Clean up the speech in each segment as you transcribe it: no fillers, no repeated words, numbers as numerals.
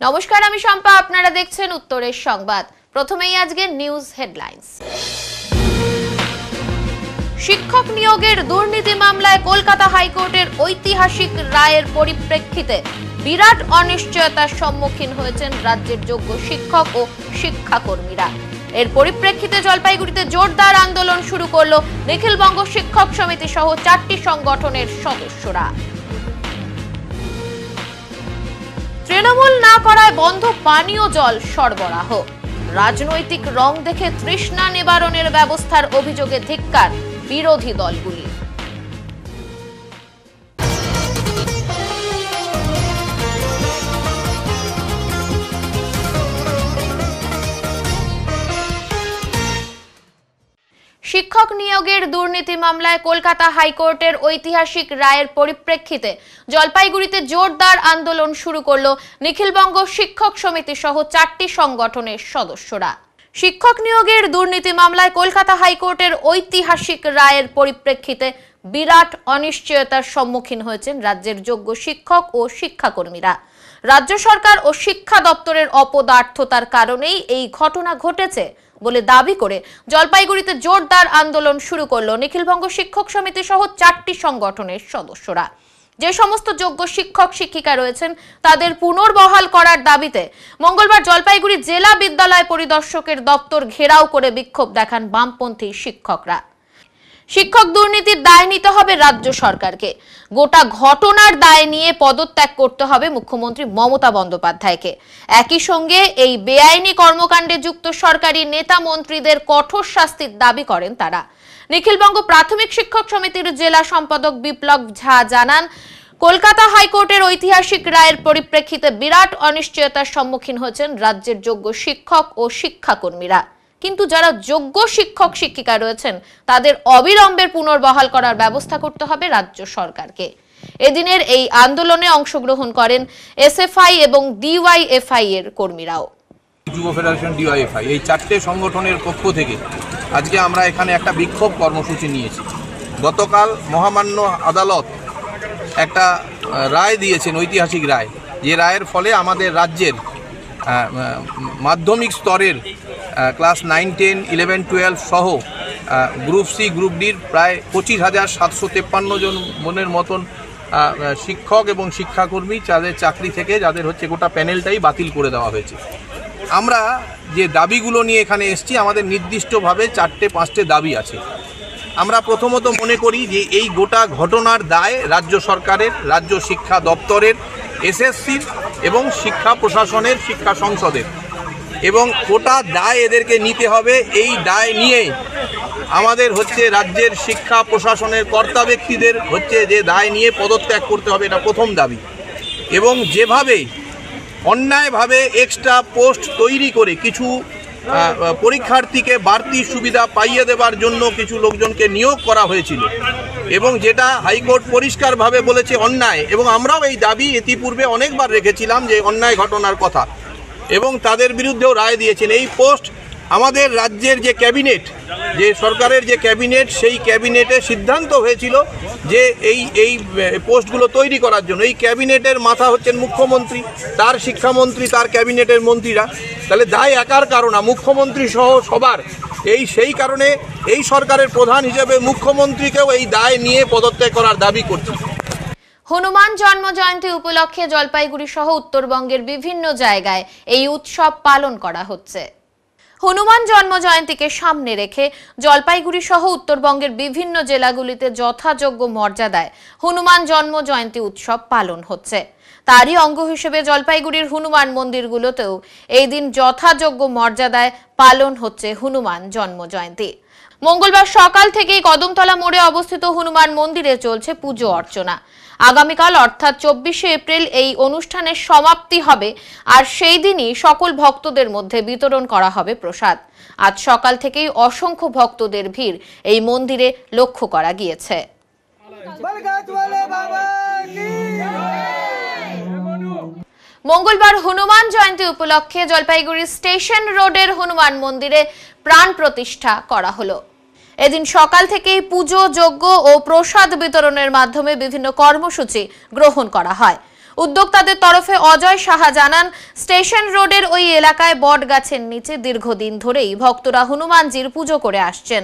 নমস্কার, আমি শম্পা। আপনারা দেখছেন উত্তরের সংবাদ। প্রথমেই আজকের নিউজ হেডলাইন্স। শিক্ষক নিয়োগের দুর্নীতি মামলায় কলকাতা হাইকোর্টের ঐতিহাসিক রায়ের পরিপ্রেক্ষিতে বিরাট অনিশ্চয়তার সম্মুখীন হয়েছেন রাজ্যের যোগ্য শিক্ষক ও শিক্ষাকর্মীরা। এর পরিপ্রেক্ষিতে জলপাইগুড়িতে জোরদার আন্দোলন শুরু করল নিখিলবঙ্গ শিক্ষক সমিতি সহ 4টি সংগঠনের সদস্যরা। তৃণমূল না করায় বন্ধ পানীয় জল সরবরাহ। রাজনৈতিক রং দেখে তৃষ্ণা নিবারণের ব্যবস্থার অভিযোগে ধিক্কার বিরোধী দলগুলি। শিক্ষক নিয়োগের দুর্নীতি মামলায় কলকাতা হাইকোর্টের ঐতিহাসিক রায়ের পরিপ্রেক্ষিতে জলপাইগুড়িতে জোরদার আন্দোলন শুরু করল নিখিলবঙ্গ শিক্ষক সমিতি সহ 4টি সংগঠনের সদস্যরা। শিক্ষক নিয়োগের দুর্নীতি মামলায় কলকাতা হাইকোর্টের ঐতিহাসিক রায়ের পরিপ্রেক্ষিতে বিরাট অনিশ্চয়তার সম্মুখীন হয়েছেন রাজ্যের যোগ্য শিক্ষক ও শিক্ষাকর্মীরা। রাজ্য সরকার ও শিক্ষা দপ্তরের অপদার্থতার কারণেই এই ঘটনা ঘটেছে বলে দাবি করে জলপাইগুড়িতে জোরদার আন্দোলন শুরু করলো নিখিলবঙ্গ শিক্ষক সমিতি সহ 4টি সংগঠনের সদস্যরা। যে সমস্ত যোগ্য শিক্ষক শিক্ষিকা রয়েছেন তাদের পুনর্বহাল করার দাবিতে মঙ্গলবার জলপাইগুড়ি জেলা বিদ্যালয় পরিদর্শকের দপ্তর ঘেরাও করে বিক্ষোভ দেখান বামপন্থী শিক্ষকরা। শিক্ষক দুর্নীতির দায় নিতে হবে রাজ্য সরকারকে। গোটা ঘটনার দায় নিয়ে পদত্যাগ করতে হবে মুখ্যমন্ত্রী মমতা বন্দ্যোপাধ্যায়কে। একই সঙ্গে এই বেআইনি কর্মকাণ্ডে যুক্ত সরকারি নেতা মন্ত্রীদের কঠোর শাস্তির দাবি করেন তারা। নিখিলবঙ্গ প্রাথমিক শিক্ষক সমিতির জেলা সম্পাদক বিপ্লব ঝা জানান, কলকাতা হাইকোর্টের ঐতিহাসিক রায়ের পরিপ্রেক্ষিতে বিরাট অনিশ্চয়তার সম্মুখীন হয়েছেন রাজ্যের যোগ্য শিক্ষক ও শিক্ষাকর্মীরা। কিন্তু যারা যোগ্য শিক্ষক শিক্ষিকা রয়েছেন তাদের অবিলম্বে পুনর্বহাল করার ব্যবস্থা করতে হবে রাজ্য সরকারকে। এদিনের এই আন্দোলনে অংশগ্রহণ করেন এসএফআই এবং ডিওয়াইএফআই এর কর্মীরাও। যুব ফেডারেশন, ডিওয়াইএফআই এই 4টে সংগঠনের পক্ষ থেকে আজকে আমরা এখানে একটা বিক্ষোভ কর্মসূচি নিয়েছি। গতকাল মহামান্য আদালত একটা রায় দিয়েছেন, ঐতিহাসিক রায়, যে রায়ের ফলে আমাদের রাজ্যের মাধ্যমিক স্তরের ক্লাস 9, 10, 11, 12 সহ গ্রুপ সি, গ্রুপ ডির প্রায় 25,753 জন মনের মতন শিক্ষক এবং শিক্ষাকর্মী যাদের চাকরি থেকে যাদের হচ্ছে গোটা প্যানেলটাই বাতিল করে দেওয়া হয়েছে। আমরা যে দাবিগুলো নিয়ে এখানে এসেছি, আমাদের নির্দিষ্টভাবে 4-5টে দাবি আছে। আমরা প্রথমত মনে করি যে এই গোটা ঘটনার দায় রাজ্য সরকারের, রাজ্য শিক্ষা দপ্তরের, এসএসসির এবং শিক্ষা প্রশাসনের, শিক্ষা সংসদের, এবং গোটা দায় এদেরকে নিতে হবে। এই দায় নিয়ে আমাদের হচ্ছে রাজ্যের শিক্ষা প্রশাসনের কর্তা ব্যক্তিদের হচ্ছে যে দায় নিয়ে পদত্যাগ করতে হবে, এটা প্রথম দাবি। এবং যেভাবে অন্যায়ভাবে এক্সট্রা পোস্ট তৈরি করে কিছু পরীক্ষার্থীকে বাড়তি সুবিধা পাইয়ে দেবার জন্য কিছু লোকজনকে নিয়োগ করা হয়েছিল, এবং যেটা হাইকোর্ট পরিষ্কারভাবে বলেছে অন্যায়, এবং আমরাও এই দাবি ইতিপূর্বে অনেকবার রেখেছিলাম যে অন্যায় ঘটনার কথা, এবং তাদের বিরুদ্ধেও রায় দিয়েছেন। এই পোস্ট আমাদের রাজ্যের যে ক্যাবিনেট, যে সরকারের যে ক্যাবিনেট, সেই ক্যাবিনেটে সিদ্ধান্ত হয়েছিল যে এই পোস্টগুলো তৈরি করার জন্য। এই ক্যাবিনেটের মাথা হচ্ছেন মুখ্যমন্ত্রী, তার শিক্ষামন্ত্রী, তার ক্যাবিনেটের মন্ত্রীরা। তাহলে দায় একার কারণ না, মুখ্যমন্ত্রী সহ সবার। সেই কারণে এই সরকারের প্রধান হিসেবে মুখ্যমন্ত্রীকেও এই দায় নিয়ে পদত্যাগ করার দাবি করছি। হনুমান জন্ম জয়ন্তী উপলক্ষে জলপাইগুড়ি সহ উত্তরবঙ্গের বিভিন্ন জায়গায় এই উৎসব পালন করা হচ্ছে। হনুমান জন্ম জয়ন্তীকে সামনে রেখে জলপাইগুড়ি সহ উত্তরবঙ্গের বিভিন্ন জেলাগুলিতে যথাযোগ্য মর্যাদায় হনুমান জন্ম জয়ন্তী উৎসব পালন হচ্ছে। তারই অঙ্গ হিসেবে জলপাইগুড়ির হনুমান মন্দিরগুলোতেও এই দিন যথাযোগ্য মর্যাদায় পালন হচ্ছে হনুমান জন্ম জয়ন্তী। মঙ্গলবার সকাল থেকেই কদমতলা মোড়ে অবস্থিত হনুমান মন্দিরে চলছে পুজো অর্চনা। আগামীকাল অর্থাৎ 24শে এপ্রিল এই অনুষ্ঠানের সমাপ্তি হবে, আর সেই দিনই সকল ভক্তদের মধ্যে বিতরণ করা হবে প্রসাদ। আজ সকাল থেকেই অসংখ্য ভক্তদের ভিড় এই মন্দিরে লক্ষ্য করা গিয়েছে। মঙ্গলবার হনুমান জয়ন্তী উপলক্ষে জলপাইগুড়ি স্টেশন রোডের হনুমান মন্দিরে প্রাণ প্রতিষ্ঠা করা হলো। এদিন সকাল থেকেই পুজো, যজ্ঞ ও প্রসাদ বিতরণের মাধ্যমে বিভিন্ন কর্মসূচি গ্রহণ করা হয়। উদ্যোক্তাদের তরফে অজয় সাহা জানান, স্টেশন রোডের ওই এলাকায় বট গাছের নিচে দীর্ঘদিন ধরেই ভক্তরা হনুমানজির পুজো করে আসছেন।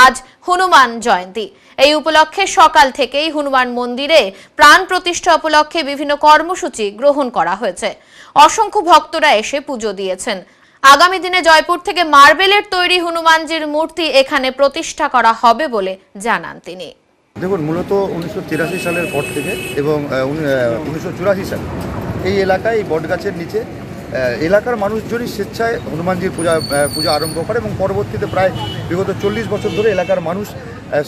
আজ হনুমান জয়ন্তী, এই উপলক্ষে সকাল থেকেই হনুমান মন্দিরে প্রাণ প্রতিষ্ঠা উপলক্ষে বিভিন্ন কর্মসূচি গ্রহণ করা হয়েছে। অসংখ্য ভক্তরা এসে পুজো দিয়েছেন। আগামী দিনে জয়পুর থেকে মার্বেলের তৈরি হনুমানজির মূর্তি এখানে প্রতিষ্ঠা করা হবে বলে জানান তিনি। দেখুন, মূলত 1983 সালের পর থেকে এবং 1984 সাল এই এলাকায় এই বটগাছের নিচে এলাকার মানুষজনই স্বেচ্ছায় হনুমানজির পূজা আরম্ভ করে এবং পরবর্তীতে প্রায় বিগত 40 বছর ধরে এলাকার মানুষ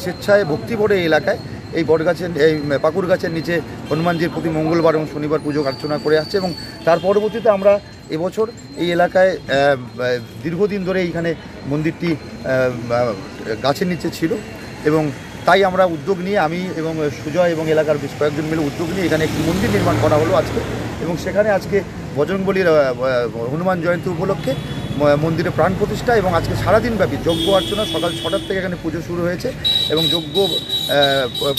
স্বেচ্ছায় ভক্তি ভরে এই এলাকায় এই বটগাছের এই পাকুর গাছের নিচে হনুমানজির প্রতি মঙ্গলবার এবং শনিবার পুজো অর্চনা করে আসছে। এবং তার পরবর্তীতে আমরা এবছর এই এলাকায় দীর্ঘদিন ধরে এইখানে মন্দিরটি গাছের নিচে ছিল এবং তাই আমরা উদ্যোগ নিয়ে আমি এবং সুজয় এবং এলাকার বেশ কয়েকজন মিলে উদ্যোগ নিয়ে এখানে একটি মন্দির নির্মাণ করা হলো আজকে। এবং সেখানে আজকে বজরংবলীর হনুমান জয়ন্তী উপলক্ষে মন্দিরে প্রাণ প্রতিষ্ঠা এবং আজকে সারাদিনব্যাপী যজ্ঞ অর্চনা সকাল 6টার থেকে এখানে পুজো শুরু হয়েছে এবং যজ্ঞ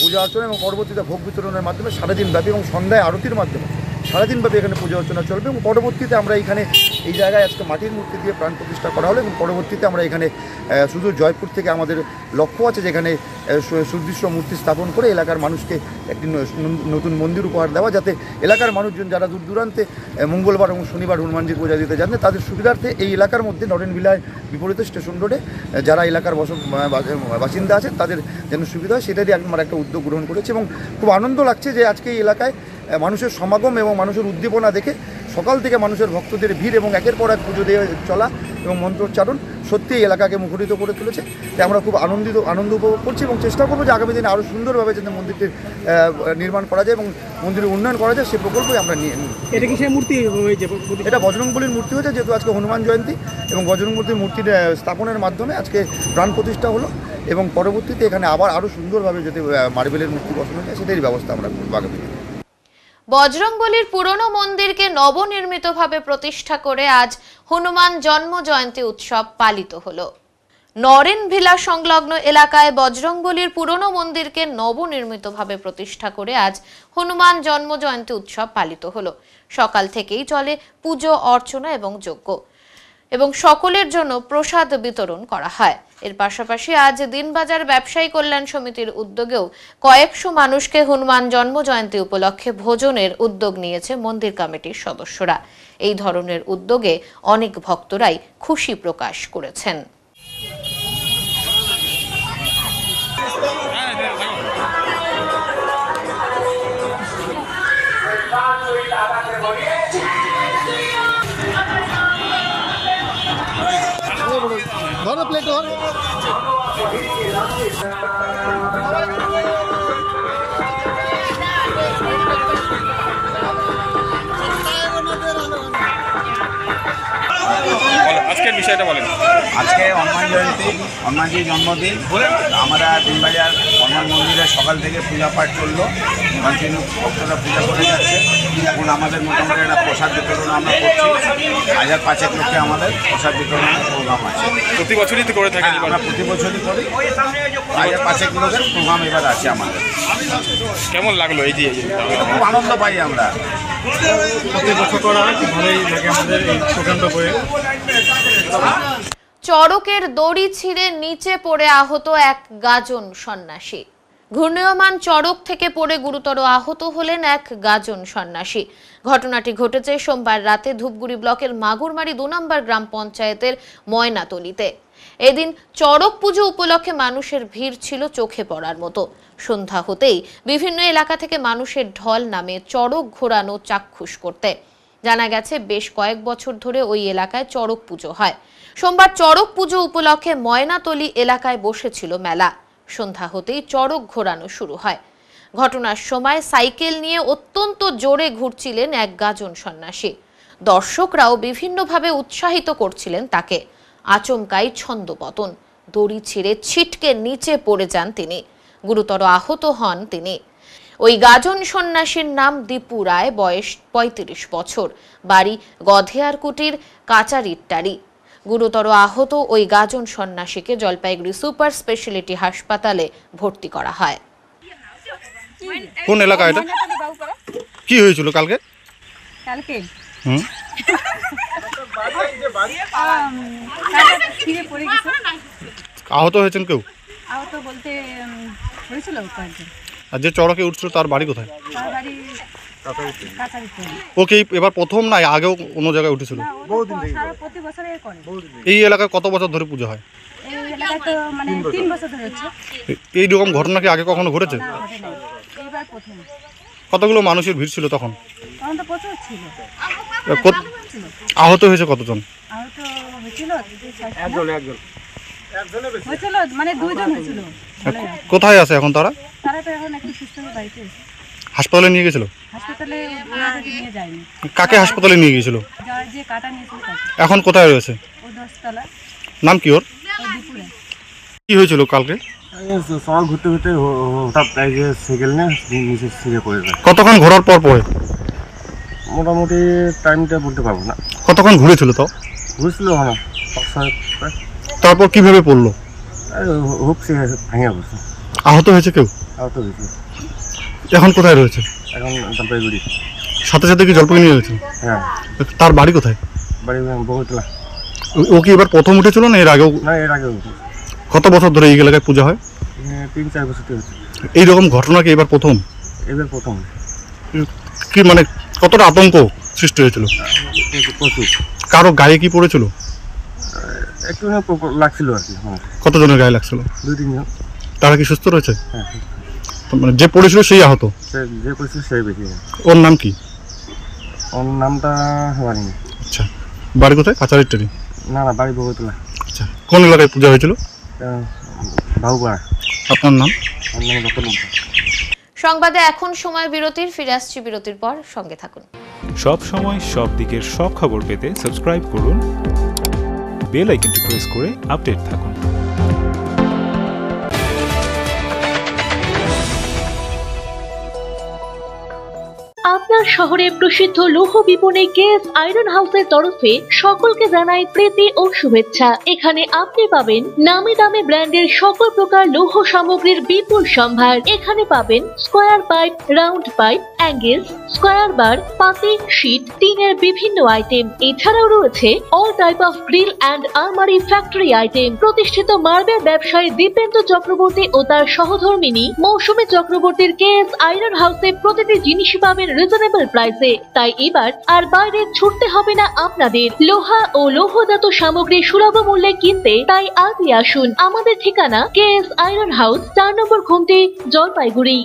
পূজা অর্চনা এবং পরবর্তীতে ভোগ বিতরণের মাধ্যমে সারাদিনব্যাপী এবং সন্ধ্যায় আরতির মাধ্যমে সারাদিনব্যাপী এখানে পুজো অর্চনা চলবে। এবং পরবর্তীতে আমরা এখানে এই জায়গায় আজকে মাটির মূর্তি দিয়ে প্রাণ প্রতিষ্ঠা করা হলো এবং পরবর্তীতে আমরা এখানে শুধু জয়পুর থেকে আমাদের লক্ষ্য আছে যেখানে সুদৃশ্য মূর্তি স্থাপন করে এলাকার মানুষকে একটি নতুন মন্দির উপহার দেওয়া, যাতে এলাকার মানুষজন যারা দূর দূরান্তে মঙ্গলবার এবং শনিবার হনুমানজির পূজা দিতে জানে তাদের সুবিধার্থে এই এলাকার মধ্যে নরেনবিলায় বিপরীত স্টেশন রোডে যারা এলাকার বাসিন্দা আছেন তাদের যেন সুবিধা হয় সেটারই আমরা একটা উদ্যোগ গ্রহণ করেছি। এবং খুব আনন্দ লাগছে যে আজকে এই এলাকায় মানুষের সমাগম এবং মানুষের উদ্দীপনা দেখে সকাল থেকে মানুষের ভক্তদের ভিড় এবং একের পর এক পুজো দিয়ে চলা এবং মন্ত্রোচ্চারণ সত্যিই এলাকাকে মুখরিত করে তুলেছে। তাই আমরা খুব আনন্দ উপভোগ করছি এবং চেষ্টা করবো যে আগামী দিনে আরও সুন্দরভাবে যাতে মন্দিরটির নির্মাণ করা যায় এবং মন্দিরের উন্নয়ন করা যায় সেই প্রকল্পই আমরা নিয়ে নিই। এটা কি সেই মূর্তি হয়েছে? এটা বজরংবলীর মূর্তি হয়েছে, যেহেতু আজকে হনুমান জয়ন্তী এবং বজরংবলীর মূর্তির স্থাপনের মাধ্যমে আজকে প্রাণ প্রতিষ্ঠা হলো এবং পরবর্তীতে এখানে আবার আরও সুন্দরভাবে যাতে মার্বেলের মূর্তি বসানো যায় সেটারই ব্যবস্থা আমরা করবো আগামী দিনে। বজরংবলীর পুরনো মন্দিরকে নবনির্মিতভাবে প্রতিষ্ঠা করে আজ হনুমান জন্ম জয়ন্তী উৎসব পালিত হলো। নরেনভিলা সংলগ্ন এলাকায় বজরংবলীর পুরনো মন্দিরকে নবনির্মিতভাবে প্রতিষ্ঠা করে আজ হনুমান জন্ম জয়ন্তী উৎসব পালিত হলো। সকাল থেকেই চলে পুজো অর্চনা এবং যজ্ঞ এবং সকলের জন্য প্রসাদ বিতরণ করা হয়। এর পাশাপাশি আজ দিনবাজার ব্যবসায়ী কল্যাণ সমিতির উদ্যোগেও কয়েকশো মানুষকে হনুমান জন্ম জয়ন্তী উপলক্ষে ভোজনের উদ্যোগ নিয়েছে মন্দির কমিটির সদস্যরা। এই ধরনের উদ্যোগে অনেক ভক্তরাই খুশি প্রকাশ করেছেন। প্লেট আজকের বিষয়টা বলেন। আজকে হনুমান জয়ন্তী, হনুমানজির জন্মদিন। আমরা দিনবাজার হনুমান মন্দিরে সকাল থেকে পূজা পাঠ করলো, কন্টিনিউ ভক্তরা পূজা করে যাচ্ছে। এখন আমাদের মোটামুটি একটা প্রসাদ বিতরণ আমরা করছি। 1000-5 লোককে আমাদের প্রসাদ বিতরণের প্রোগ্রাম আছে। প্রতি বছরই তো করে থাকি, আমরা প্রতি বছরই করি। 1000-5 লোকের প্রোগ্রাম এবার আছে আমাদের। কেমন লাগলো এই যে? খুব আনন্দ পাই আমরা। প্রতি বছর করা হয়, ভালোই লাগে আমাদের এই প্রোগ্রামটা করে। চড়কের দড়ি ছিঁড়ে নিচে পড়ে আহত এক গাজন সন্ন্যাসী। ঘূর্ণীয়মান চড়ক থেকে পড়ে গুরুতর আহত হলেন এক গাজন সন্ন্যাসী। ঘটনাটি ঘটেছে সোমবার রাতে ধূপগুড়ি ব্লকের মাগুরমারি 2 নম্বর গ্রাম পঞ্চায়েতের ময়নাতলিতে। এদিন চড়ক পুজো উপলক্ষে মানুষের ভিড় ছিল চোখে পড়ার মতো। সন্ধ্যা হতেই বিভিন্ন এলাকা থেকে মানুষের ঢল নামে চড়ক ঘোরানো চাক্ষুষ করতে। জানা গেছে বেশ কয়েক বছর ধরে ওই এলাকায় চড়ক পুজো হয়। সোমবার চড়ক পুজো উপলক্ষে ময়নাতলি এলাকায় বসেছিল মেলা। সন্ধ্যা হতেই চড়ক ঘোরানো শুরু হয়। ঘটনার সময় সাইকেল নিয়ে অত্যন্ত জোরে ঘুরছিলেন এক গাজন সন্ন্যাসী। দর্শকরাও বিভিন্নভাবে উৎসাহিত করছিলেন তাকে। আচমকাই ছন্দপতন, দড়ি ছিঁড়ে ছিটকে নিচে পড়ে যান তিনি। গুরুতর আহত হন তিনি। ওই গাজন সন্ন্যাসীর নাম দীপু রায়, বয়স 35 বছর, বাড়ি গধেয়ারকুটির কাচারিট্টারি। গুরুতর আহত ওই গাজন সন্ন্যাসীকে জলপাইগুড়ি সুপার স্পেশালিটি হাসপাতালে ভর্তি করা হয়। কোন এলাকা এটা? কি হয়েছিল কালকে? কালকে হুম ফিরে পড়ে গেছে। আহত হয়েছেন কেউ? আহত বলতে হয়েছিল কয়েকজন। আর যে চড়কে উঠছিল তার বাড়ি কোথায়? তার বাড়ি কাছারিতে। ও কি এবার প্রথম না আগেও অন্য জায়গায় উঠেছিল? সারা প্রতি বছরে করে। এই এলাকায় কত বছর ধরে পুজো হয়? এই এলাকায় তো মানে 3 বছর ধরে হচ্ছে। এই রকম ঘটনা কি আগে কখনো ঘটেছে? না, ঘটে নাই। এইবার প্রথম। কতগুলো মানুষের ভিড় ছিল তখন? তখন তো প্রচুর ছিল। আহত হয়েছে কতজন? আহত হয়েছিল একজন হয়েছিল, মানে 2 জন হয়েছিল। কোথায় আছে এখন তারা? তারা তো এখন একটু সুস্থ হয়ে বাড়িতে এসেছে। হাসপাতালে নিয়ে গেছিল? হাসপাতালে ওনাদেরকে নিয়ে যায়নি। কাকে হাসপাতালে নিয়ে গিয়েছিল? যার যে কাটা নিয়েছিল তাকে। এখন কোথায় রয়েছে? ও 10 তলা। নাম কি ওর? ও দীপুরে। কি হয়েছিল কালকে? সকাল ঘুরতে ঘুরতে হঠাৎ যে সাইকেল নিয়ে নিচে ছিঁড়ে পড়ে যায়। কতক্ষণ ঘোরার পর পরে? মোটামুটি টাইমটা বলতে পারবো না। কতক্ষণ ঘুরেছিল তো? ঘুরছিল না, তারপর কিভাবে পড়লো? হুক সে ভেঙে পড়ছে। আহত হয়েছে কেউ? আহত হয়েছে। এখন কোথায় রয়েছে? এখন জলপাইগুড়ি। সাথে সাথে কি জলপাইগুড়ি নিয়ে গেছে? হ্যাঁ। তার বাড়ি কোথায়? বাড়ি বগুতলা। ও কি এবার প্রথম উঠেছিল না এর আগেও? না, এর আগেও। কত বছর ধরে এই এলাকায় পূজা হয়? 3-4 বছর হচ্ছে। এইরকম ঘটনা কি এবার প্রথম? এবার প্রথম। কি মানে কতটা আতঙ্ক সৃষ্টি হয়েছিল? প্রচুর। কারো গায়ে কি পড়েছিল? একটু না লাগছিল আর কি। কতজনের গায়ে লাগছিল? 2-3 জন। তারা কি সুস্থ রয়েছে? হ্যাঁ। মানে যে পড়েছিল সেই আহত? যে পড়েছিল সেই বেশি। ওর নাম কি? ওর নামটা জানি না। আচ্ছা, বাড়ি কোথায়? কাছারিটারি? না, বাড়ি বগুতলা। আচ্ছা, কোন এলাকায় পূজা হয়েছিল? বাহুপাড়া। আপনার নাম? আমার নাম রতন মুখা। সংবাদে এখন সময় বিরতির, ফিরে আসছি বিরতির পর, সঙ্গে থাকুন। সব সময় সব দিকের সব খবর পেতে সাবস্ক্রাইব করুন, বেল আইকনটি প্রেস করে আপডেট থাকুন। আপনার শহরে প্রসিদ্ধ লৌহ বিপণী কেএস আয়রন হাউসের তরফে সকলকে জানাই প্রীতি ও শুভেচ্ছা। এখানে আপনি পাবেন নামি দামি ব্র্যান্ডের সকল প্রকার লৌহ সামগ্রীর বিপুল সম্ভার। এখানে পাবেন square pipe, round pipe, angles, square bar, পাতি, শীট, টিনের বিভিন্ন আইটেম। এছাড়াও রয়েছে all type of grill and আলমারি ফ্যাক্টরি আইটেম। প্রতিষ্ঠিত মার্বেল ব্যবসায়ী দীপেন্দ্র চক্রবর্তী ও তার সহধর্মিনী মৌসুমী চক্রবর্তীর কেএস আয়রন হাউসে প্রতিটি জিনিসই পাবেন রিজনেবল প্রাইসে। তাই এবার আর বাইরে ছুটতে হবে না আপনাদের। লোহা ও লৌহজাত সামগ্রী সুলভ মূল্যে কিনতে তাই আজই আসুন। আমাদের ঠিকানা কেএস আয়রন হাউস, 4 নম্বর ঘুমটি, জলপাইগুড়ি।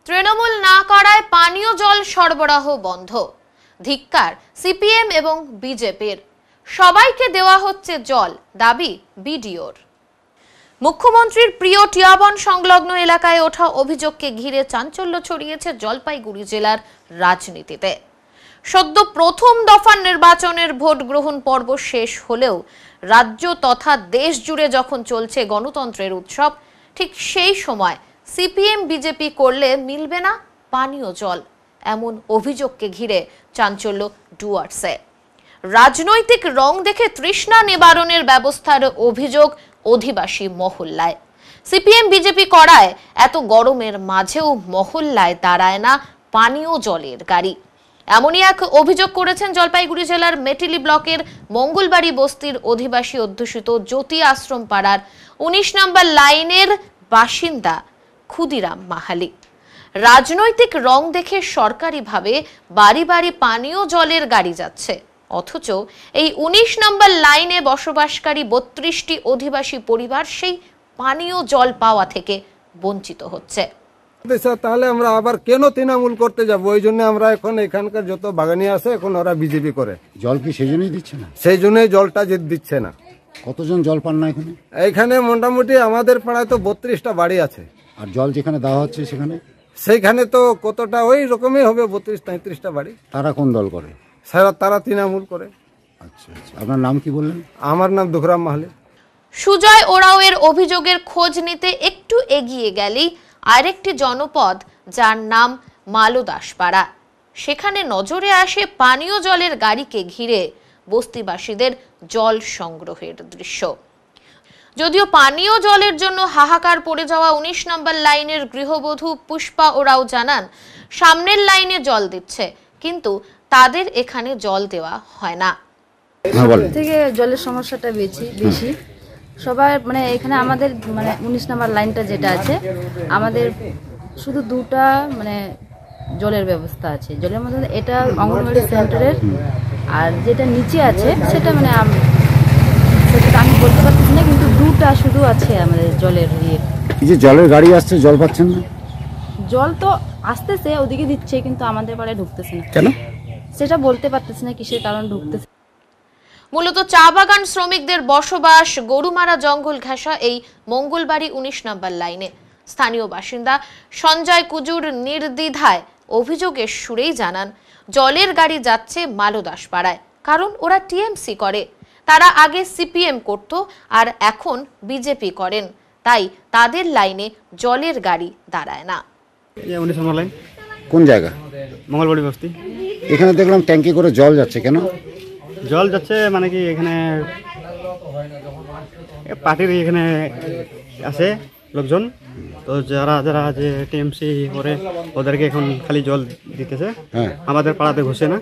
তৃণমূল না করায় পানীয় জল সরবরাহ বন্ধ। ধিক্কার সিপিএম এবং বিজেপির। সবাইকে দেওয়া হচ্ছে জল, দাবি বিডিওর। মুখ্যমন্ত্রীর প্রিয় টিয়াবন সংলগ্ন এলাকায় ওঠা অভিযোগকে ঘিরে চাঞ্চল্য ছড়িয়েছে জলপাইগুড়ি জেলার রাজনীতিতে। সদ্য প্রথম দফার নির্বাচনের ভোট গ্রহণ পর্ব শেষ হলেও রাজ্য তথা দেশ জুড়ে যখন চলছে গণতন্ত্রের উৎসব, ঠিক সেই সময় সিপিএম বিজেপি করলে মিলবে না পানীয় জল, এমন অভিযোগকে ঘিরে চাঞ্চল্য ডুয়ার্সে। রাজনৈতিক রং দেখে তৃষ্ণা নিবারণের ব্যবস্থার অভিযোগ অধিবাসী মহল্লায়। সিপিএম বিজেপি করায় এত গরমের মাঝেও মহল্লায় দাঁড়ায় না পানীয় জলের গাড়ি, এমনই এক অভিযোগ করেছেন জলপাইগুড়ি জেলার মেটিলি ব্লকের মঙ্গলবাড়ি বস্তির অধিবাসী অধ্যুষিত জ্যোতি আশ্রম পাড়ার 19 নম্বর লাইনের বাসিন্দা ক্ষুদিরাম মাহালি। রাজনৈতিক রং দেখে সরকারিভাবে বাড়ি বাড়ি পানীয় জলের গাড়ি যাচ্ছে, অথচ এই 19 নম্বর লাইনে বসবাসকারী 32টি অধিবাসী পরিবার সেই পানীয় জল পাওয়া থেকে বঞ্চিত হচ্ছে। তাহলে আমরা আবার কেন তৃণমূল করতে যাব? ওই জন্য আমরা এখন এখানকার যত বাগানি আছে এখন ওরা বিজেপি করে। জল কি সেই জন্যই দিচ্ছে না? সেই জন্যই জলটা যে দিচ্ছে না। কতজন জল পান না এখানে? এখানে মোটামুটি আমাদের পাড়ায় তো 32টা বাড়ি আছে। আর জল যেখানে দেওয়া হচ্ছে সেইখানে তো কতটা ওই রকমই হবে, 32-33টা বাড়ি। তারা কোন দল করে? তারা তৃণমূল করে। আচ্ছা, আপনার নাম কি বললেন? আমার নাম দুখরাম মাহালি। সুজয় ওরাওয়ের অভিযোগের খোঁজ নিতে একটু এগিয়ে গেলেই আরেকটি জনপদ, যার নাম মালদাসপাড়া। সেখানে নজরে আসে পানীয় জলের গাড়িকে ঘিরে বস্তিবাসীদের জল সংগ্রহের দৃশ্য। যদিও পানীয় জলের জন্য হাহাকার পড়ে যাওয়া 19 নম্বর লাইনের গৃহবধূ পুষ্পা ওরাও জানান সামনের লাইনে জল দিচ্ছে, কিন্তু তাদের এখানে জল দেওয়া হয় না। থেকে জলের সমস্যাটা বেশি সবার মানে এখানে আমাদের মানে 19 নম্বর লাইনটা যেটা আছে আমাদের শুধু দুটা মানে জলের ব্যবস্থা আছে। জলের মধ্যে এটা অঙ্গনওয়াড়ি সেন্টারের, আর যেটা নিচে আছে সেটা মানে সেটা আমি বলতে পারছি না, কিন্তু দুটা শুধু আছে আমাদের জলের ইয়ে। এই যে জলের গাড়ি আসছে, জল পাচ্ছেন না? জল তো আসতেছে, ওদিকে দিচ্ছে, কিন্তু আমাদের পাড়ায় ঢুকতেছে না। কেন সেটা বলতে পারতেছি না কিসের কারণ ঢুকতেছে। মূলত চা বাগান শ্রমিকদের বসবাস গরুমারা জঙ্গল ঘেঁষা এই মঙ্গলবাড়ি 19 নম্বর লাইনে। স্থানীয় বাসিন্দা সঞ্জয় কুজুর নির্দ্বিধায় অভিযোগের সুরেই জানান জলের গাড়ি যাচ্ছে মালদাস পাড়ায়, কারণ ওরা টিএমসি করে। তারা আগে সিপিএম করত আর এখন বিজেপি করেন, তাই তাদের লাইনে জলের গাড়ি দাঁড়ায় না। 19 নম্বর লাইন কোন জায়গা? মঙ্গলবাড়ি বস্তি। এখানে দেখলাম ট্যাঙ্কি করে জল যাচ্ছে, কেন জল যাচ্ছে? মানে কি এখানে পার্টির এখানে আছে লোকজন, তো যারা যারা যে টিএমসি করে ওদেরকে এখন খালি জল দিতেছে। হ্যাঁ, আমাদের পাড়াতে ঘুষে না।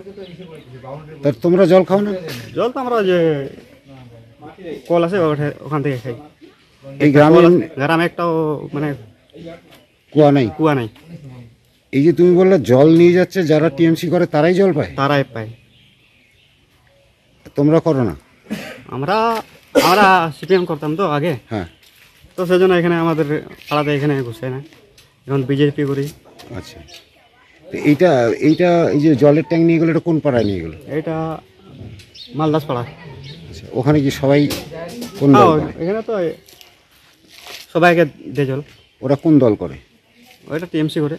তা তোমরা জল খাও না? জল তো আমরা যে কল আছে ওখান থেকে খাই। এই গ্রামে একটাও মানে কুয়া নাই। এই যে তুমি বললে জল নিয়ে যাচ্ছে, যারা টিএমসি করে তারাই জল পায়? তারাই পায়। তোমরা করো না? আমরা সিপিএম করতাম তো আগে। হ্যাঁ, তো সেজন্য এখানে আমাদের পাড়াতে এখানে ঘুষে না, এখন বিজেপি করি। আচ্ছা, এইটা এই যে জলের ট্যাঙ্ক নিয়ে গেলো, এটা কোন পাড়ায় নিয়ে গেলো? এটা মালদাস পাড়া। আচ্ছা, ওখানে কি সবাই কোন দল করে? এখানে তো সবাইকে দেয় জল। ওরা কোন দল করে? ওইটা টিএমসি করে,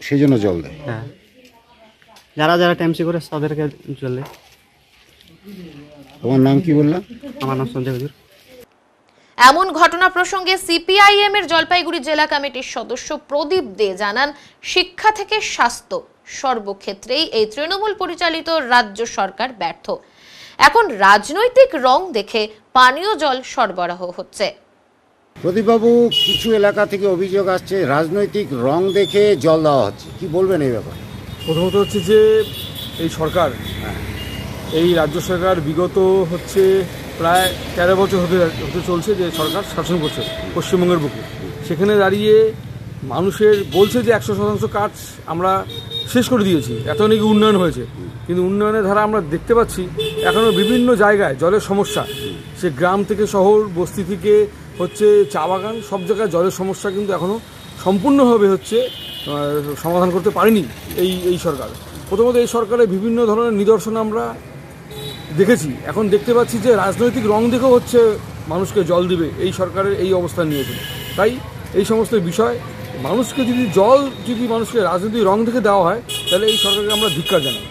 সেই জন্য জল দেয়। হ্যাঁ, যারা যারা টিএমসি করে তাদেরকে জল দেয়। তোমার নাম কি বললাম? আমার নাম সঞ্জয় কুজুর। এমন ঘটনা প্রসঙ্গে সিপিআইএম এর জলপাইগুড়ি জেলা কমিটির সদস্য প্রদীপ দে জানান শিক্ষা থেকে স্বাস্থ্য সর্বক্ষেত্রেই এই তৃণমূল পরিচালিত রাজ্য সরকার ব্যর্থ। এখন রাজনৈতিক রং দেখে পানীয় জল সরবরাহ হচ্ছে। প্রদীপবাবু, কিছু এলাকা থেকে অভিযোগ আসছে রাজনৈতিক রং দেখে জল দেওয়া হচ্ছে, কি বলবেন এই ব্যাপারে? প্রথমত হচ্ছে যে এই সরকার, এই রাজ্য সরকার বিগত হচ্ছে প্রায় 13 বছর হতে চলছে যে সরকার শাসন করছে পশ্চিমবঙ্গের বুকে। সেখানে দাঁড়িয়ে মানুষের বলছে যে 100% কাজ আমরা শেষ করে দিয়েছি, এত নাকি উন্নয়ন হয়েছে, কিন্তু উন্নয়নের ধারা আমরা দেখতে পাচ্ছি এখনও বিভিন্ন জায়গায় জলের সমস্যা। সে গ্রাম থেকে শহর, বস্তি থেকে হচ্ছে চা বাগান, সব জায়গায় জলের সমস্যা কিন্তু এখনও সম্পূর্ণভাবে হচ্ছে সমাধান করতে পারেনি এই সরকার। প্রথমত এই সরকারের বিভিন্ন ধরনের নিদর্শন আমরা দেখেছি, এখন দেখতে পাচ্ছি যে রাজনৈতিক রং দেখেও হচ্ছে মানুষকে জল দিবে এই সরকারের এই অবস্থান নিয়েছে। তাই এই সমস্ত বিষয় মানুষকে যদি মানুষকে রাজনৈতিক রং দেখে দেওয়া হয়, তাহলে এই সরকারকে আমরা ধিক্কার জানাই।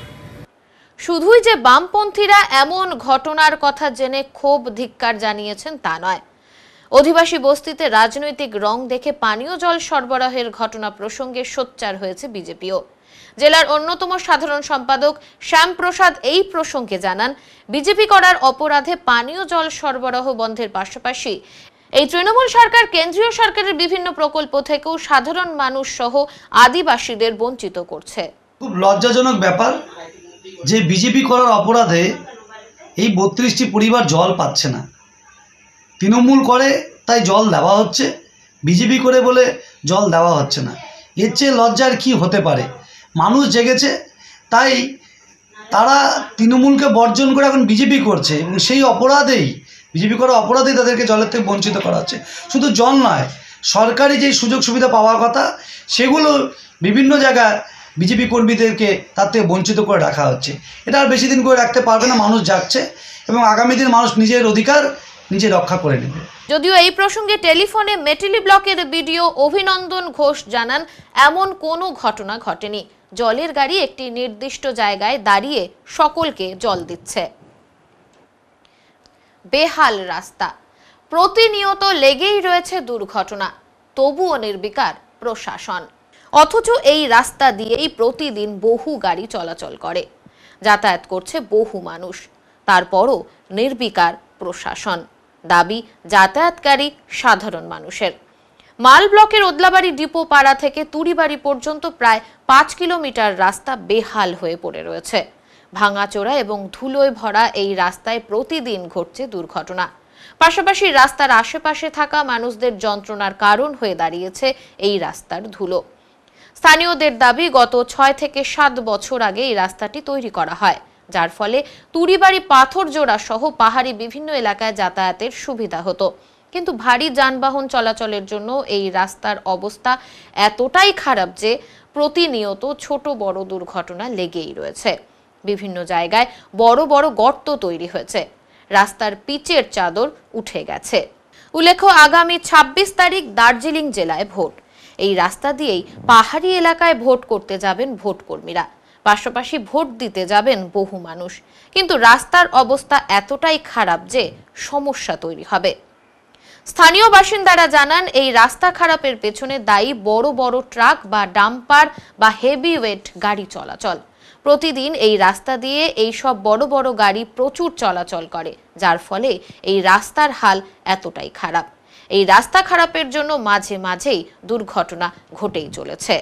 শুধুই যে বামপন্থীরা এমন ঘটনার কথা জেনে ক্ষোভ ধিক্কার জানিয়েছেন তা নয়, অধিবাসী বস্তিতে রাজনৈতিক রং দেখে পানীয় জল সরবরাহের ঘটনা প্রসঙ্গে সোচ্চার হয়েছে বিজেপিও। জেলার অন্যতম সাধারণ সম্পাদক শ্যামপ্রসাদ এই প্রসঙ্গে জানান বিজেপি করার অপরাধে পানীয় জল সরবরাহ বন্ধের পাশাপাশি এই তৃণমূল সরকার কেন্দ্রীয় সরকারের বিভিন্ন প্রকল্প থেকেও সাধারণ মানুষ সহ আদিবাসীদের বঞ্চিত করছে। খুব লজ্জাজনক ব্যাপার যে বিজেপি করার অপরাধে এই 32টি পরিবার জল পাচ্ছে না। তৃণমূল করে তাই জল দেওয়া হচ্ছে, বিজেপি করে বলে জল দেওয়া হচ্ছে না। এর চেয়ে লজ্জার কি হতে পারে? মানুষ জেগেছে, তাই তারা তৃণমূলকে বর্জন করে এখন বিজেপি করছে, এবং সেই অপরাধেই বিজেপি করার অপরাধেই তাদেরকে জলের থেকে বঞ্চিত করা হচ্ছে। শুধু জল নয়, সরকারি যে সুযোগ সুবিধা পাওয়ার কথা সেগুলো বিভিন্ন জায়গায় বিজেপি কর্মীদেরকে তার থেকে বঞ্চিত করে রাখা হচ্ছে। এটা আর বেশি দিন করে রাখতে পারবে না, মানুষ জাগছে এবং আগামী দিন মানুষ নিজের অধিকার নিজে রক্ষা করে নেবে। যদিও এই প্রসঙ্গে টেলিফোনে মেটেলি ব্লকের বিডিও অভিনন্দন ঘোষ জানান এমন কোনো ঘটনা ঘটেনি, জলের গাড়ি একটি নির্দিষ্ট জায়গায় দাঁড়িয়ে সকলকে জল দিচ্ছে। বেহাল রাস্তা, প্রতিনিয়ত লেগেই রয়েছে দুর্ঘটনা, তবুও নির্বিকার প্রশাসন। অথচ এই রাস্তা দিয়েই প্রতিদিন বহু গাড়ি চলাচল করে, যাতায়াত করছে বহু মানুষ। তারপরও নির্বিকার প্রশাসন। দাবি যাতায়াতকারী সাধারণ মানুষের। মাল ব্লকের ওদলাবাড়ি ডিপো পাড়া থেকে তুড়িবাড়ি পর্যন্ত প্রায় 5 কিলোমিটার রাস্তা বেহাল হয়ে পড়ে রয়েছে। ভাঙাচোরা এবং ধুলোয় ভরা এই রাস্তায় প্রতিদিন ঘটছে দুর্ঘটনা। পাশাপাশি রাস্তার আশেপাশে থাকা মানুষদের যন্ত্রণার কারণ হয়ে দাঁড়িয়েছে এই রাস্তার ধুলো। স্থানীয়দের দাবি, গত 6 থেকে 7 বছর আগে এই রাস্তাটি তৈরি করা হয়, যার ফলে তুড়িবাড়ি, পাথরজোড়া সহ পাহাড়ি বিভিন্ন এলাকায় যাতায়াতের সুবিধা হতো। কিন্তু ভারী যানবাহন চলাচলের জন্য এই রাস্তার অবস্থা এতটাই খারাপ যে প্রতিনিয়ত ছোট বড় দুর্ঘটনা লেগেই রয়েছে। বিভিন্ন জায়গায় বড় বড় গর্ত তৈরি হয়েছে, রাস্তার পিচের চাদর উঠে গেছে। উল্লেখ্য, আগামী 26 তারিখ দার্জিলিং জেলায় ভোট। এই রাস্তা দিয়েই পাহাড়ি এলাকায় ভোট করতে যাবেন ভোট কর্মীরা, পাশাপাশি ভোট দিতে যাবেন বহু মানুষ। কিন্তু রাস্তার অবস্থা এতটাই খারাপ যে সমস্যা তৈরি হবে। স্থানীয় বাসিন্দারা জানান, এই রাস্তা খারাপের পেছনে দায়ী বড় বড় ট্রাক বা ডাম্পার বা হেভি ওয়েট গাড়ি চলাচল। প্রতিদিন এই রাস্তা দিয়ে এই সব বড় বড় গাড়ি প্রচুর চলাচল করে, যার ফলে এই রাস্তার হাল এতটাই খারাপ। এই রাস্তা খারাপের জন্য মাঝে মাঝেই দুর্ঘটনা ঘটেই চলেছে।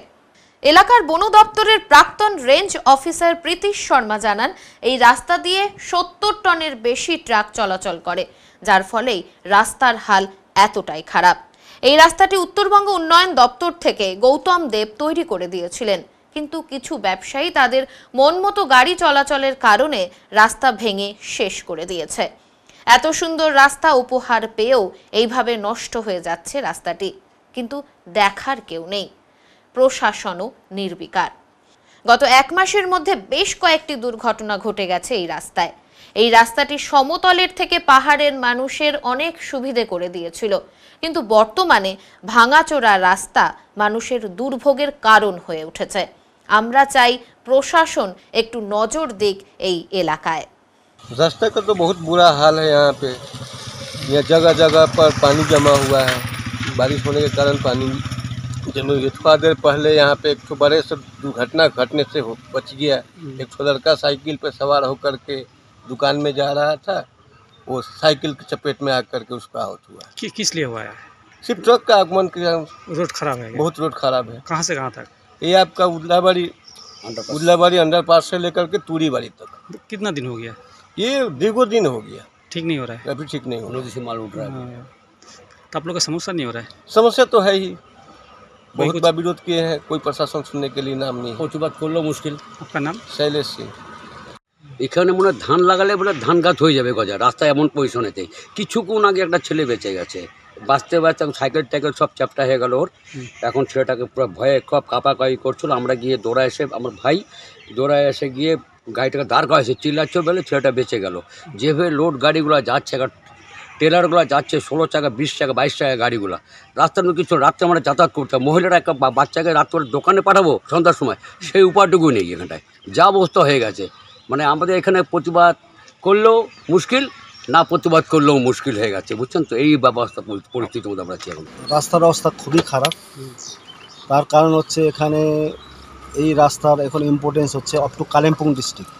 এলাকার বন দপ্তরের প্রাক্তন রেঞ্জ অফিসার প্রীতিশ শর্মা জানান, এই রাস্তা দিয়ে 70 টনের বেশি ট্রাক চলাচল করে, যার ফলেই রাস্তার হাল এতটাই খারাপ। এই রাস্তাটি উত্তরবঙ্গ উন্নয়ন দপ্তর থেকে গৌতম দেব তৈরি করে দিয়েছিলেন, কিন্তু কিছু ব্যবসায়ী তাদের মনমতো গাড়ি চলাচলের কারণে রাস্তা ভেঙে শেষ করে দিয়েছে। এত সুন্দর রাস্তা উপহার পেয়েও এইভাবে নষ্ট হয়ে যাচ্ছে রাস্তাটি, কিন্তু দেখার কেউ নেই, প্রশাসনও নির্বিকার। গত 1 মাসের মধ্যে বেশ কয়েকটি দুর্ঘটনা ঘটে গেছে এই রাস্তায়। এই রাস্তাটি সমতলের থেকে পাহাড়ের মানুষের অনেক সুবিধে করে দিয়েছিল, কিন্তু বর্তমানে ভাঙাচোরা রাস্তা মানুষের দুর্ভোগের কারণ হয়ে উঠেছে। আমরা চাই প্রশাসন একটু নজর দিক এই এলাকায়। रास्ते का तो बहुत बुरा हाल है। यहाँ पे जगह जगह पर पानी जमा हुआ है। बारिश होने के कारण पानी जमे हुए। थोड़ा देर पहले यहाँ पे एक तो बड़े से दुर्घटना घटने से बच गया। एक तो लड़का साइकिल पे सवार होकर के दुकान में जा रहा था, वो साइकिल की चपेट में आकर के उसका आउट हुआ। किस लिए हुआ है? सिर्फ ट्रक का आगमन किया। रोड खराब है? बहुत रोड खराब है। कहाँ से कहाँ तक? ये आपका उदलाबाड़ी अंडरपास से लेकर के तुड़ीबाड़ी तक। कितना दिन हो गया? ये 2 दिन हो गया। ठीक नहीं हो रहा है? अभी ठीक नहीं हो रहा है। से माल उठ रहा है। तो आप लोग का समस्या नहीं हो रहा है? समस्या तो है ही, बहुत बार विरोध किए हैं, कोई प्रशासन सुनने के लिए नाम नहीं है। প্রতিবাদ করলেও মুশকিল। আপনার নাম? शैलेश सिंह। এখানে মনে হয় ধান লাগালে বলে ধান গাছ হয়ে যাবে গজা। রাস্তা এমন পজিশনেতে কিছুক্ষণ আগে একটা ছেলে বেঁচে গেছে, বাঁচতে বাঁচতে সাইকেল টাইকেল সব চ্যাপটা হয়ে গেল ওর। এখন ছেলেটাকে পুরো ভয়ে খুব কাঁপাকাঁপি করছিল। আমরা গিয়ে দৌড়ায় এসে, আমার ভাই দৌড়ায় এসে গিয়ে গাড়িটাকে দাঁড় করাইছে, চিল্লাচ্ছে বলে ছেলেটা বেঁচে গেল। যেভাবে লোড গাড়িগুলো যাচ্ছে, ট্রেলারগুলো যাচ্ছে 16 চাকা 20 চাকা 22 চাকা গাড়িগুলো, রাস্তার কিছু রাত্রে আমরা যাতায়াত করতাম। মহিলারা একটা বাচ্চাকে রাত্রে দোকানে পাঠাবো সন্ধ্যার সময়, সেই উপায়টুকু নেই এখানটায়। যা অবস্থা হয়ে গেছে, মানে আমাদের এখানে প্রতিবাদ করলেও মুশকিল, না প্রতিবাদ করলেও মুশকিল হয়ে গেছে, বুঝছেন তো। এই ব্যবস্থা পরিস্থিতির মধ্যে আমরা আছি এখন। রাস্তার অবস্থা খুবই খারাপ। তার কারণ হচ্ছে এখানে এই রাস্তার এখন ইম্পর্টেন্স হচ্ছে up to Kalimpong district,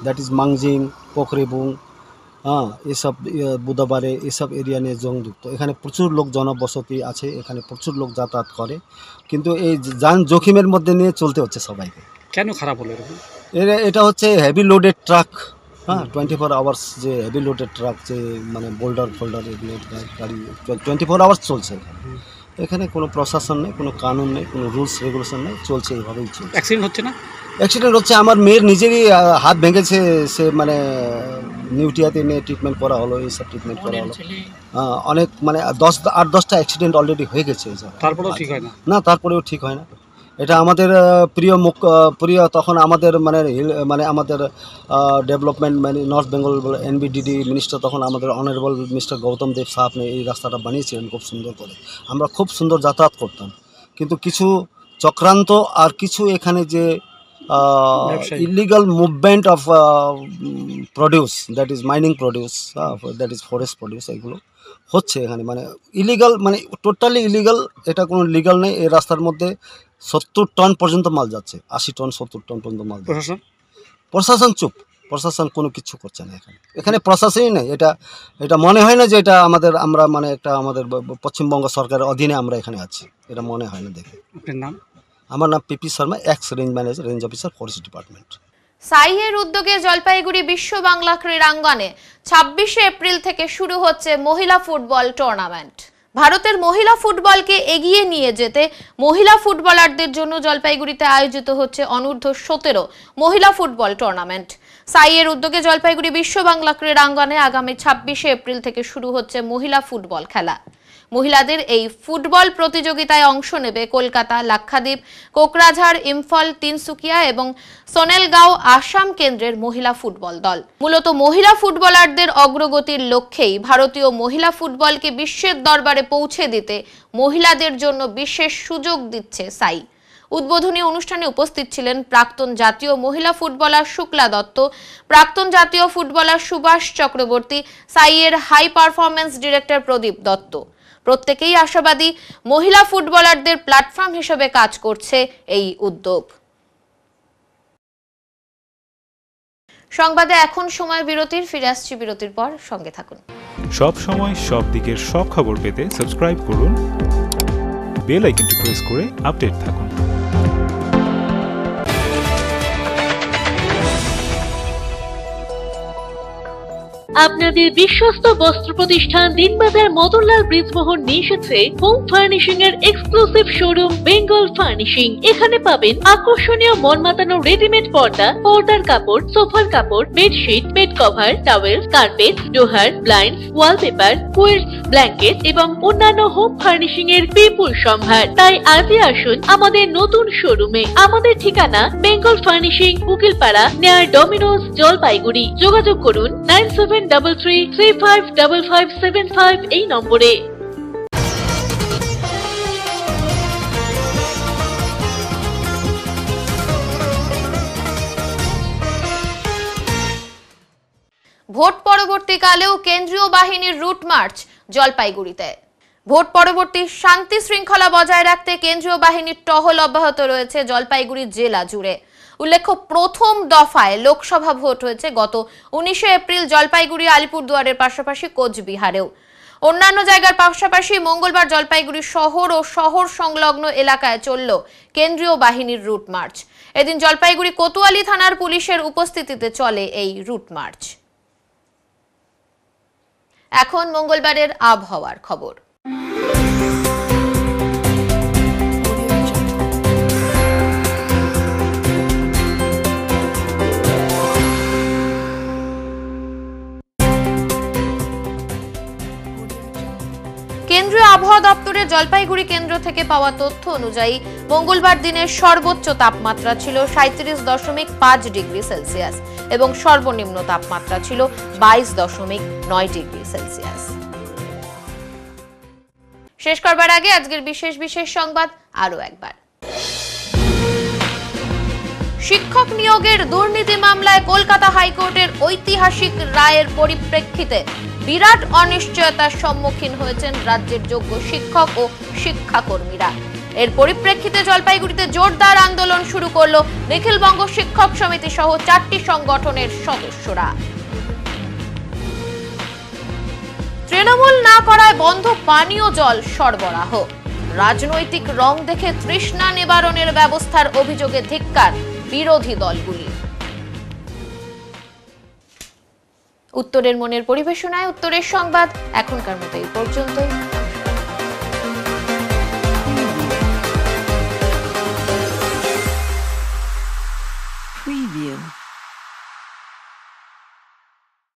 that is Mangjing, Pokhrebong, হ্যাঁ, এসব বুধবারে এসব এরিয়া নিয়ে সংযুক্ত। এখানে প্রচুর লোক জনবসতি আছে, এখানে প্রচুর লোক যাতায়াত করে, কিন্তু এই যান জোখিমের মধ্যে নিয়ে চলতে হচ্ছে সবাইকে। কেন খারাপ হলো? এটা হচ্ছে হেভি লোডেড ট্রাক, হ্যাঁ, 24 আওয়ার্স যে হেভি লোডেড ট্রাক, যে মানে বোল্ডার ফোল্ডার এগুলো গাড়ি 24 আওয়ার্স চলছে। এখানে কোনো প্রশাসন নেই, কোনো কানুন নেই, কোনো রুলস রেগুলেশন নেই, চলছে এইভাবেই চলছে। অ্যাক্সিডেন্ট হচ্ছে না? অ্যাক্সিডেন্ট হচ্ছে। আমার মেয়ের নিজেরই হাত ভেঙেছে, সে মানে নিউটিয়াতে নিয়ে ট্রিটমেন্ট করা হলো, এইসব ট্রিটমেন্ট করা হলো। অনেক মানে 8-10টা অ্যাক্সিডেন্ট অলরেডি হয়ে গেছে। তারপরেও ঠিক হয় না? না, তারপরেও ঠিক হয় না। এটা আমাদের প্রিয় তখন আমাদের মানে আমাদের ডেভেলপমেন্ট মানে নর্থ বেঙ্গল NBDD মিনিস্টার, তখন আমাদের অনারেবল মিস্টার গৌতম দেব সাহেব এই রাস্তাটা বানিয়েছিলেন খুব সুন্দর করে। আমরা খুব সুন্দর যাতায়াত করতাম, কিন্তু কিছু চক্রান্ত আর কিছু এখানে যে illegal movement of produce, that is mining produce, that is forest produce, এগুলো হচ্ছে এখানে। মানে ইলিগাল, মানে টোটালি ইলিগাল, এটা কোনো লিগাল নেই। এই রাস্তার মধ্যে 70 টন পর্যন্ত মাল যাচ্ছে, 80 টন 70 টন পর্যন্ত মাল। প্রশাসন চুপ। প্রশাসন কোনো কিছু করছে না। এখানে প্রশাসনই নেই। এটা মনে হয় না যে এটা আমরা মানে একটা আমাদের পশ্চিমবঙ্গ সরকারের অধীনে আমরা এখানে আছি, এটা মনে হয় না দেখে। আপনার নাম? আমার নাম P P Sharma, ex range manager, range officer, forest department. সাইয়ের উদ্যোগে জলপাইগুড়ি বিশ্ব বাংলা ক্রীড়াঙ্গনে 26শে এপ্রিল থেকে শুরু হচ্ছে মহিলা ফুটবল টুর্নামেন্ট। ভারতের মহিলা ফুটবলকে এগিয়ে নিয়ে যেতে মহিলা ফুটবলারদের জন্য জলপাইগুড়িতে আয়োজিত হচ্ছে অনূর্ধ্ব 17 মহিলা ফুটবল টুর্নামেন্ট। সাইয়ের উদ্যোগে জলপাইগুড়ি বিশ্ব বাংলা ক্রীড়াঙ্গনে আগামী 26শে এপ্রিল থেকে শুরু হচ্ছে মহিলা ফুটবল খেলা। মহিলাদের এই ফুটবল প্রতিযোগিতায় অংশ নেবে কলকাতা, লাক্ষাদ্বীপ, কোকরাঝাড়, ইম্ফল, তিনসুকিয়া এবং সোনেলগাঁও আসাম কেন্দ্রের মহিলা ফুটবল দল। মূলত মহিলা ফুটবলারদের অগ্রগতির লক্ষ্যেই ভারতীয় মহিলা ফুটবলকে বিশ্বের দরবারে পৌঁছে দিতে মহিলাদের জন্য বিশেষ সুযোগ দিচ্ছে সাই। উদ্বোধনী অনুষ্ঠানে উপস্থিত ছিলেন প্রাক্তন জাতীয় মহিলা ফুটবলার শুক্লা দত্ত, প্রাক্তন জাতীয় ফুটবলার সুভাষ চক্রবর্তী, সাইয়ের high performance director Pradip Dutta. প্রত্যেকেই আশাবাদী মহিলা ফুটবলারদের প্ল্যাটফর্ম হিসেবে কাজ করছে এই উদ্যোগ। সংবাদে এখন সময় বিরতির, ফিরে আসছি বিরতির পর, সঙ্গে থাকুন। সব সময় সব দিকের সব খবর পেতে সাবস্ক্রাইব করুন, বেল আইকনটি প্রেস করে আপডেট থাকুন। আপনাদের বিশ্বস্ত বস্ত্র প্রতিষ্ঠান দিনবাজার মদনলাল ব্রিজমোহন নিয়ে এসেছে হোম ফার্নিশিং এর এক্সক্লুসিভ শোরুম বেঙ্গল ফার্নিশিং। এখানে পাবেন আকর্ষণীয় মন মাতানো রেডিমেড পর্দা, পর্দার কাপড়, সোফার কাপড়, bedsheet, bed cover, towel, carpet, ডোহার, ব্লাইন্ডস, ওয়ালপেপার, কুইলস, ব্ল্যাঙ্কেট এবং অন্যান্য হোম ফার্নিশিং এর বিপুল সম্ভার। তাই আজই আসুন আমাদের নতুন শোরুমে। আমাদের ঠিকানা Bengal furnishing, Ukilpara, near Domino's, Jalpaiguri. যোগাযোগ করুন 9733355575 এই নম্বরে। ভোট পরবর্তীকালেও কেন্দ্রীয় বাহিনীর রুট মার্চ জলপাইগুড়িতে। ভোট পরবর্তী শান্তি শৃঙ্খলা বজায় রাখতে কেন্দ্রীয় বাহিনীর টহল অব্যাহত রয়েছে জলপাইগুড়ি জেলা জুড়ে। উল্লেখ্য, প্রথম দফায় লোকসভা ভোট হয়েছে গত 19শে এপ্রিল জলপাইগুড়ি, আলিপুরদুয়ারের পাশাপাশি কোচবিহারেও। অন্যান্য জায়গার পাশাপাশি মঙ্গলবার জলপাইগুড়ি শহর ও শহর সংলগ্ন এলাকায় চলল কেন্দ্রীয় বাহিনীর রুট মার্চ। এদিন জলপাইগুড়ি কোতোয়ালি থানার পুলিশের উপস্থিতিতে চলে এই রুট মার্চ। এখন মঙ্গলবারের আবহাওয়ার খবর। কেন্দ্রীয় আবহাওয়া দপ্তরের জলপাইগুড়ি কেন্দ্র থেকে পাওয়া তথ্য অনুযায়ী মঙ্গলবার দিনের সর্বোচ্চ তাপমাত্রা ছিল 37.5 ডিগ্রি সেলসিয়াস এবং সর্বনিম্ন তাপমাত্রা ছিল 22.9 ডিগ্রি সেলসিয়াস। শেষ করবার আগে আজকের বিশেষ সংবাদ আরো একবার। শিক্ষক নিয়োগের দুর্নীতি মামলায় কলকাতা হাইকোর্টের ঐতিহাসিক রায়ের পরিপ্রেক্ষিতে বিরাট অনিশ্চয়তার সম্মুখীন হয়েছেন রাজ্যের যোগ্য শিক্ষক ও শিক্ষাকর্মীরা। এর পরিপ্রেক্ষিতে জলপাইগুড়িতে জোরদার আন্দোলন শুরু করলো নিখিলবঙ্গ শিক্ষক সমিতি সহ 4টি সংগঠনের সদস্যরা। তৃণমূল না করায় বন্ধ পানীয় জল সরবরাহ। রাজনৈতিক রং দেখে তৃষ্ণা নিবারণের ব্যবস্থার অভিযোগে ধিক্কার বিরোধী দলগুলি। উত্তরের মনের পরিবেশনায় উত্তরের সংবাদ এখনকার মতো এই পর্যন্তই।